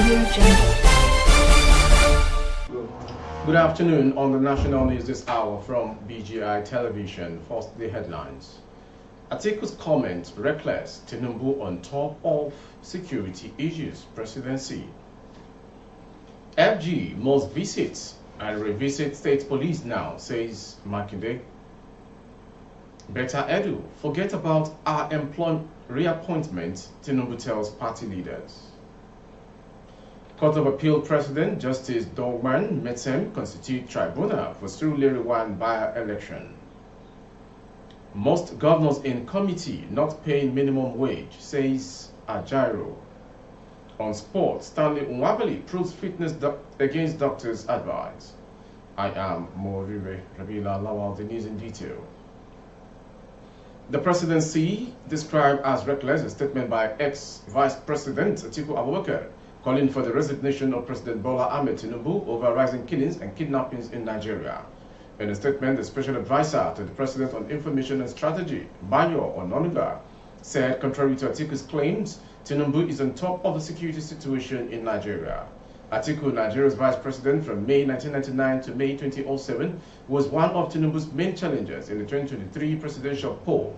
Good afternoon. On the national news this hour from BGI Television. First, the headlines. Atiku's comment, reckless, Tinubu on top of security issues, presidency. FG must visit and revisit state police now, says Makinde. Better Edu, forget about our reappointment, Tinubu tells party leaders. Court of Appeal President Justice Dogman Metem constitute Tribuna for Surulere 1 by-election. Most governors in committee not paying minimum wage, says Ajaero. On sports, Stanley Nwabali proves fitness against doctor's advice. I am Moribe Rabila Lawal, the news in detail. The presidency described as reckless, a statement by ex-Vice President Atiku Abubakar, calling for the resignation of President Bola Ahmed Tinubu over rising killings and kidnappings in Nigeria. In a statement, the special advisor to the President on Information and Strategy, Bayo Ononuga, said contrary to Atiku's claims, Tinubu is on top of the security situation in Nigeria. Atiku, Nigeria's vice president from May 1999 to May 2007, was one of Tinubu's main challengers in the 2023 presidential poll.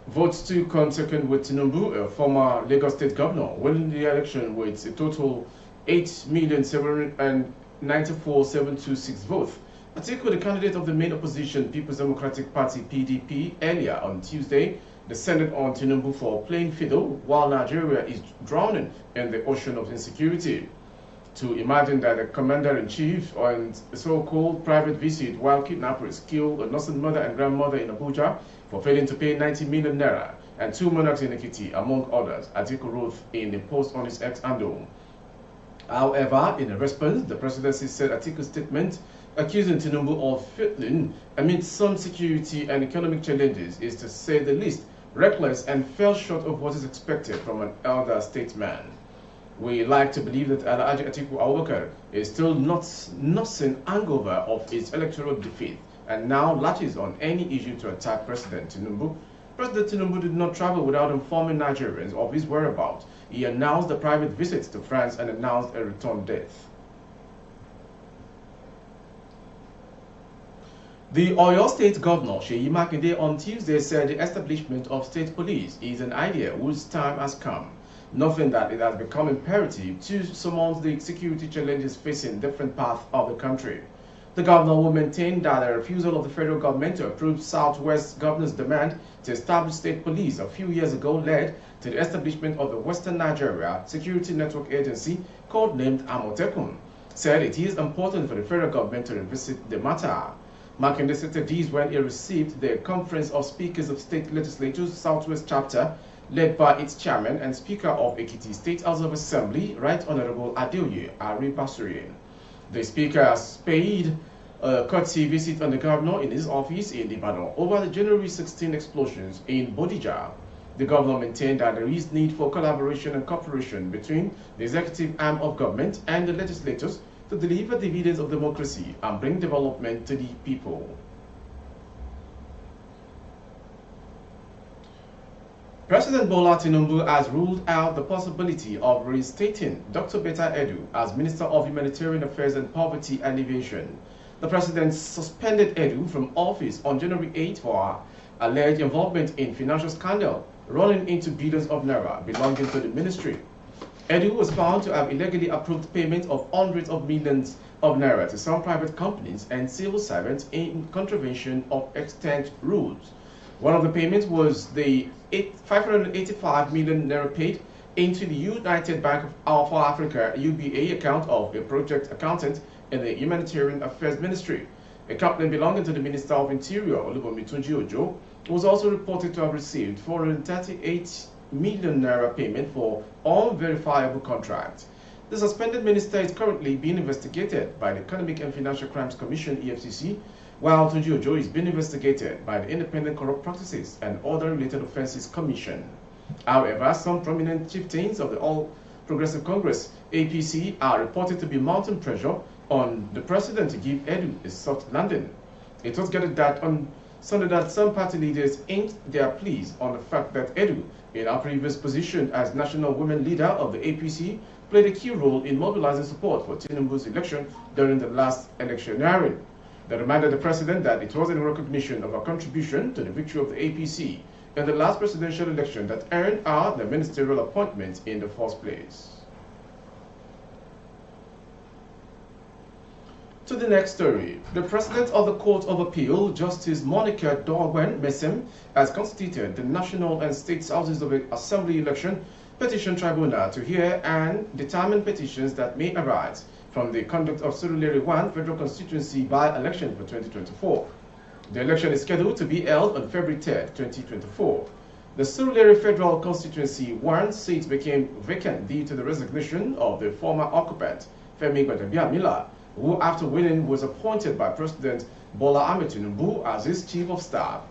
Votes to come second with Tinubu, a former Lagos State governor, winning the election with a total 8,794,726 votes. Atiku, the candidate of the main opposition People's Democratic Party (PDP), earlier on Tuesday, descended on Tinubu for playing fiddle while Nigeria is drowning in the ocean of insecurity. To imagine that the commander-in-chief on a so-called private visit while kidnappers killed a nursing mother and grandmother in Abuja for failing to pay 90 million naira and 2 monarchs in Ekiti, among others, Atiku wrote in a post on his X handle. However, in a response, the presidency said Atiku's statement accusing Tinubu of fiddling amid some security and economic challenges is, to say the least, reckless and fell short of what is expected from an elder statesman. We like to believe that Alhaji Atiku Abubakar is still not nursing hangover of his electoral defeat and now latches on any issue to attack President Tinubu. President Tinubu did not travel without informing Nigerians of his whereabouts. He announced a private visit to France and announced a return death. The Oyo State Governor, Seyi Makinde, on Tuesday said the establishment of state police is an idea whose time has come, noting that it has become imperative to surmount the security challenges facing different parts of the country. The governor will maintain that the refusal of the federal government to approve Southwest Governor's demand to establish state police a few years ago led to the establishment of the Western Nigeria Security Network Agency, codenamed Amotekun, said it is important for the federal government to revisit the matter. Makinde stated these when he received the Conference of Speakers of State Legislatures Southwest Chapter, led by its chairman and Speaker of Ekiti State House of Assembly, Right Honorable Adeoye Aribasuri. The Speaker has paid a courtesy visit on the governor in his office in Ibadan over the January 16 explosions in Bodija. The governor maintained that there is need for collaboration and cooperation between the executive arm of government and the legislators to deliver dividends of democracy and bring development to the people. President Bola Tinubu has ruled out the possibility of reinstating Dr. Betta Edu as Minister of Humanitarian Affairs and Poverty Alleviation. The president suspended Edu from office on January 8 for alleged involvement in financial scandal running into billions of naira belonging to the ministry. Edu was found to have illegally approved payment of hundreds of millions of naira to some private companies and civil servants in contravention of extant rules. One of the payments was the 585 million naira paid into the United Bank of Africa UBA account of a project accountant in the Humanitarian Affairs Ministry. A company belonging to the Minister of Interior, Olubomi Ojo, was also reported to have received 438 million naira payment for unverifiable contracts. The suspended minister is currently being investigated by the Economic and Financial Crimes Commission (EFCC), while Tunji Ojo is being investigated by the Independent Corrupt Practices and Other Related Offences Commission. However, some prominent chieftains of the All Progressive Congress (APC) are reported to be mounting pressure on the president to give Edu a soft landing. It was gathered that on Sunday that some party leaders inked their pleas on the fact that Edu, in her previous position as National Women Leader of the APC, played a key role in mobilizing support for Tinubu's election during the last electioneering. They reminded the president that it was in recognition of her contribution to the victory of the APC in the last presidential election that earned her the ministerial appointment in the first place. To the next story, the President of the Court of Appeal, Justice Monica Dogwen Mesem, has constituted the National and State Houses of Assembly Election Petition Tribuna to hear and determine petitions that may arise from the conduct of Surulere 1 Federal Constituency by-election for 2024. The election is scheduled to be held on February 3, 2024. The Surulere Federal Constituency 1 seat became vacant due to the resignation of the former occupant, Femi Gbadebia-Mila, who after winning was appointed by President Bola Ahmed Tinubu as his chief of staff.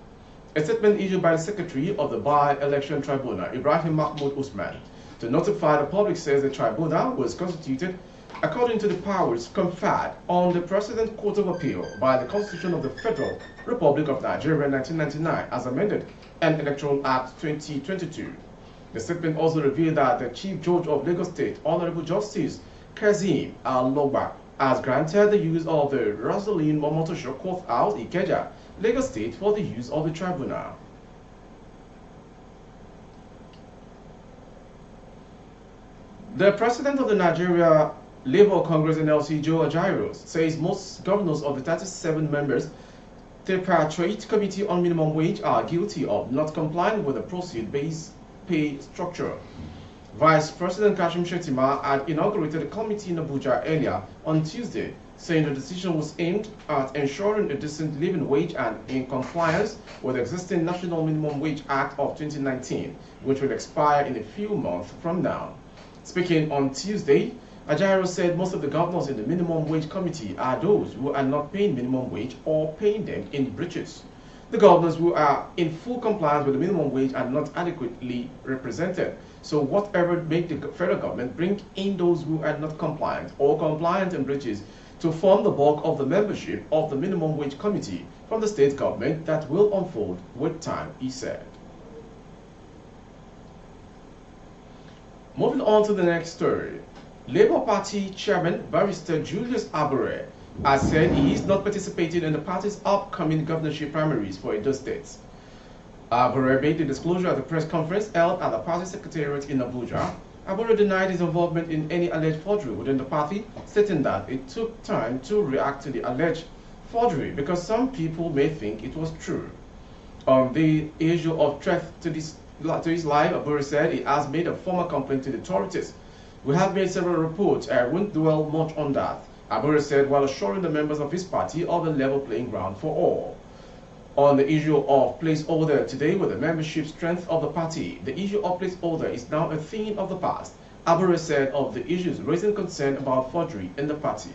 A statement issued by the secretary of the by-election tribunal, Ibrahim Mahmoud Usman, to notify the public says the tribunal was constituted according to the powers conferred on the President Court of Appeal by the Constitution of the Federal Republic of Nigeria 1999 as amended and Electoral Act 2022. The statement also revealed that the Chief Judge of Lagos State, Honorable Justice Kazim Al-Logba, has granted the use of the Rosaline Momotosho Courthouse, Ikeja, Lagos State for the use of the tribunal. The President of the Nigeria Labour Congress NLC, Joe Ajaero, says most governors of the 37 members tripartite committee on minimum wage are guilty of not complying with the proceed-based pay structure. Vice President Kashim Shettima had inaugurated a committee in Abuja earlier on Tuesday, saying the decision was aimed at ensuring a decent living wage and in compliance with the existing National Minimum Wage Act of 2019, which will expire in a few months from now. Speaking on Tuesday, Ajaero said most of the governors in the Minimum Wage Committee are those who are not paying minimum wage or paying them in breaches. The governors who are in full compliance with the minimum wage are not adequately represented. So whatever make the federal government bring in those who are not compliant or compliant in breaches to form the bulk of the membership of the Minimum Wage Committee from the state government that will unfold with time, he said. Moving on to the next story. Labour Party Chairman Barrister Julius Abure has said he is not participating in the party's upcoming governorship primaries for Edo State. Abure made the disclosure at the press conference held at the party secretariat in Abuja. Abure denied his involvement in any alleged forgery within the party, stating that it took time to react to the alleged forgery because some people may think it was true. On the issue of threat to his life, Abure said he has made a formal complaint to the authorities. We have made several reports. I won't dwell much on that, Abure said while assuring the members of his party of a level playing ground for all. On the issue of placeholder today with the membership strength of the party, the issue of placeholder is now a thing of the past, Abure said of the issues raising concern about forgery in the party.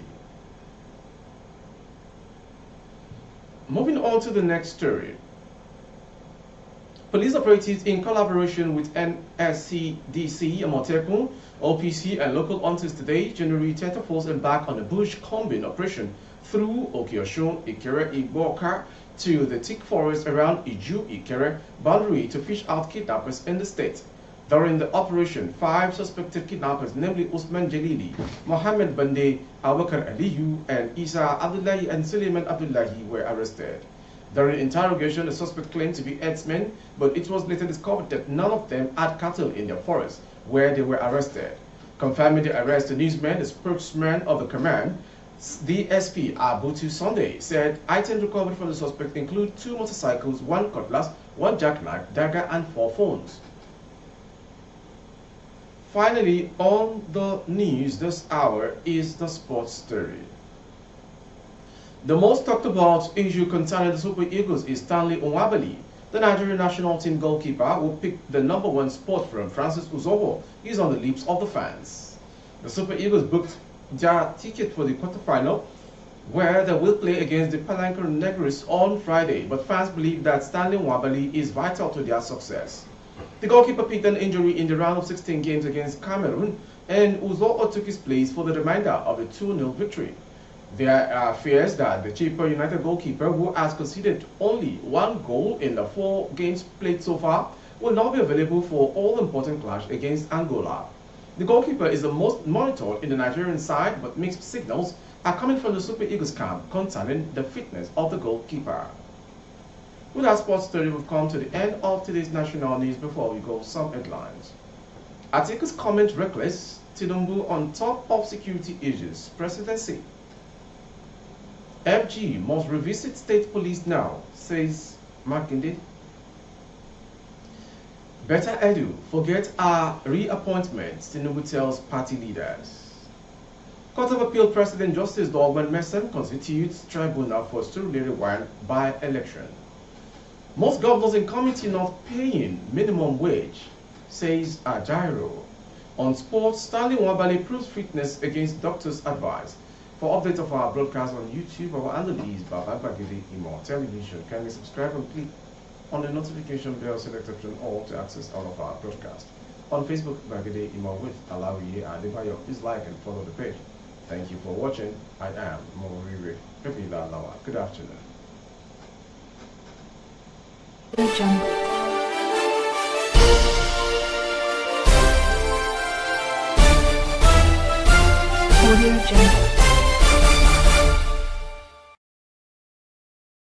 Moving on to the next story. Police operatives in collaboration with NSCDC, Amotekun, OPC and local hunters today, January 31st, embarked on a bush combing operation through Okioshun, Ikere, Igboka to the thick forest around Iju, Ikere boundary to fish out kidnappers in the state. During the operation, 5 suspected kidnappers, namely Usman Jalili, Mohammed Bande, Abubakar Aliyu, and Isa Abdullahi and Suleiman Abdullahi were arrested. During interrogation, the suspect claimed to be herdsmen, but it was later discovered that none of them had cattle in their forest, where they were arrested. Confirming the arrest, the newsman, the spokesman of the command, DSP Abutu Sunday, said items recovered from the suspect include 2 motorcycles, 1 cutlass, 1 jackknife, dagger, and 4 phones. Finally, on the news this hour is the sports story. The most talked about issue concerning the Super Eagles is Stanley Nwabali. The Nigerian national team goalkeeper, who picked the #1 spot from Francis Uzoho, is on the lips of the fans. The Super Eagles booked their ticket for the quarterfinal, where they will play against the Palanca Negris on Friday, but fans believe that Stanley Nwabali is vital to their success. The goalkeeper picked an injury in the round of 16 games against Cameroon, and Uzoho took his place for the remainder of the 2-0 victory. There are fears that the Chippa United goalkeeper, who has conceded only 1 goal in the 4 games played so far, will not be available for all-important clash against Angola. The goalkeeper is the most monitored in the Nigerian side, but mixed signals are coming from the Super Eagles camp concerning the fitness of the goalkeeper. With our sports story, we've come to the end of today's national news. Before we go, some headlines. Articles comment reckless, Tinubu on top of security issues, presidency. FG must revisit state police now, says Makinde. Better Edu, forget our reappointments, Tinubu tells party leaders. Court of Appeal President Justice Dogman Mesen constitutes tribunal for Surulere 1 by-election. Most governors in committee not paying minimum wage, says Ajairo. On sports, Stanley Nwabali proves fitness against doctor's advice. For updates of our broadcast on YouTube, our handle is Babagide Imo Television. Kindly subscribe and click on the notification bell, select option all to access all of our broadcasts. On Facebook, Bagide Imo with Alawiye Adebayo. Please like and follow the page. Thank you for watching. I am Morire Pepila Lawa. Good afternoon. Audio Jungle.